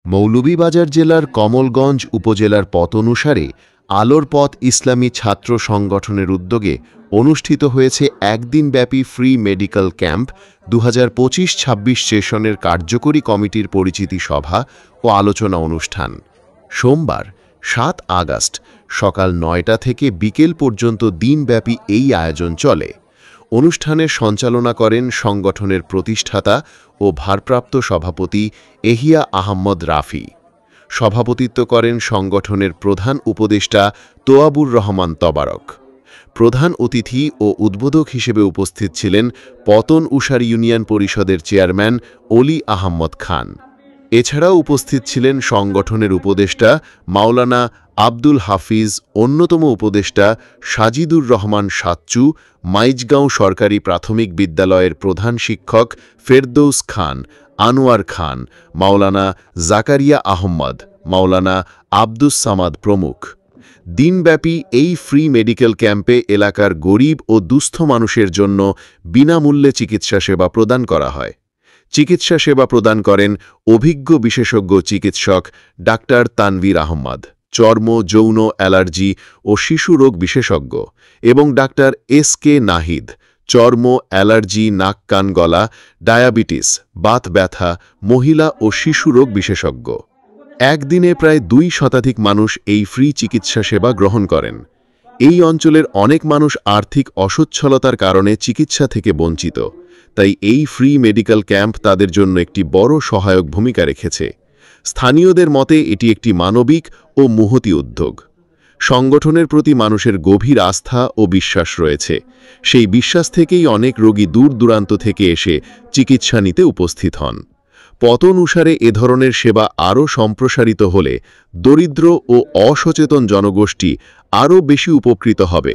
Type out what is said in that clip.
মৌলভীবাজার জেলার কমলগঞ্জ উপজেলার পতনুসারে আলোর পথ ইসলামী ছাত্র সংগঠনের উদ্যোগে অনুষ্ঠিত হয়েছে একদিনব্যাপী ফ্রি মেডিকেল ক্যাম্প 2025-26 সেশনের কার্যকরী কমিটির পরিচিতি সভা ও আলোচনা অনুষ্ঠান। সোমবার 7 আগস্ট সকাল 9টা থেকে বিকেল পর্যন্ত দিনব্যাপী এই আয়োজন চলে। অনুষ্ঠানের সঞ্চালনা করেন সংগঠনের প্রতিষ্ঠাতা ও ভারপ্রাপ্ত সভাপতি এহিয়া আহম্মদ রাফি। সভাপতিত্ব করেন সংগঠনের প্রধান উপদেষ্টা তোয়াবুর রহমান তবারক। প্রধান অতিথি ও উদ্বোধক হিসেবে উপস্থিত ছিলেন পতনউসার ইউনিয়ন পরিষদের চেয়ারম্যান অলি আহম্মদ খান। এছাড়াও উপস্থিত ছিলেন সংগঠনের উপদেষ্টা মাওলানা আব্দুল হাফিজ, অন্যতম উপদেষ্টা সাজিদুর রহমান সাচ্চু, মাইজগাঁও সরকারি প্রাথমিক বিদ্যালয়ের প্রধান শিক্ষক ফেরদৌস খান, আনোয়ার খান, মাওলানা জাকারিয়া আহম্মদ, মাওলানা আব্দুস সামাদ প্রমুখ। দিনব্যাপী এই ফ্রি মেডিকেল ক্যাম্পে এলাকার গরিব ও দুস্থ মানুষের জন্য বিনামূল্যে চিকিৎসা সেবা প্রদান করা হয়। চিকিৎসা সেবা প্রদান করেন অভিজ্ঞ বিশেষজ্ঞ চিকিৎসক ডাক্তার তানভীর আহমদ, চর্ম, যৌন, অ্যালার্জি ও শিশু রোগ বিশেষজ্ঞ, এবং ডাক্তার এস.কে. নাহিদ, চর্ম, অ্যালার্জি, নাক, কান, গলা, ডায়াবেটিস, বাত ব্যথা, মহিলা ও শিশু রোগ বিশেষজ্ঞ। একদিনে প্রায় 2 শতাধিক মানুষ এই ফ্রি চিকিৎসা সেবা গ্রহণ করেন। এই অঞ্চলের অনেক মানুষ আর্থিক অসচ্ছলতার কারণে চিকিৎসা থেকে বঞ্চিত, তাই এই ফ্রি মেডিকেল ক্যাম্প তাদের জন্য একটি বড় সহায়ক ভূমিকা রেখেছে। স্থানীয়দের মতে এটি একটি মানবিক ও মহতী উদ্যোগ। সংগঠনের প্রতি মানুষের গভীর আস্থা ও বিশ্বাস রয়েছে। সেই বিশ্বাস থেকেই অনেক রোগী দূর দূরান্ত থেকে এসে চিকিৎসা নিতে উপস্থিত হন। পতনউসারে এ ধরনের সেবা আরও সম্প্রসারিত হলে দরিদ্র ও অসচেতন জনগোষ্ঠী আরও বেশি উপকৃত হবে।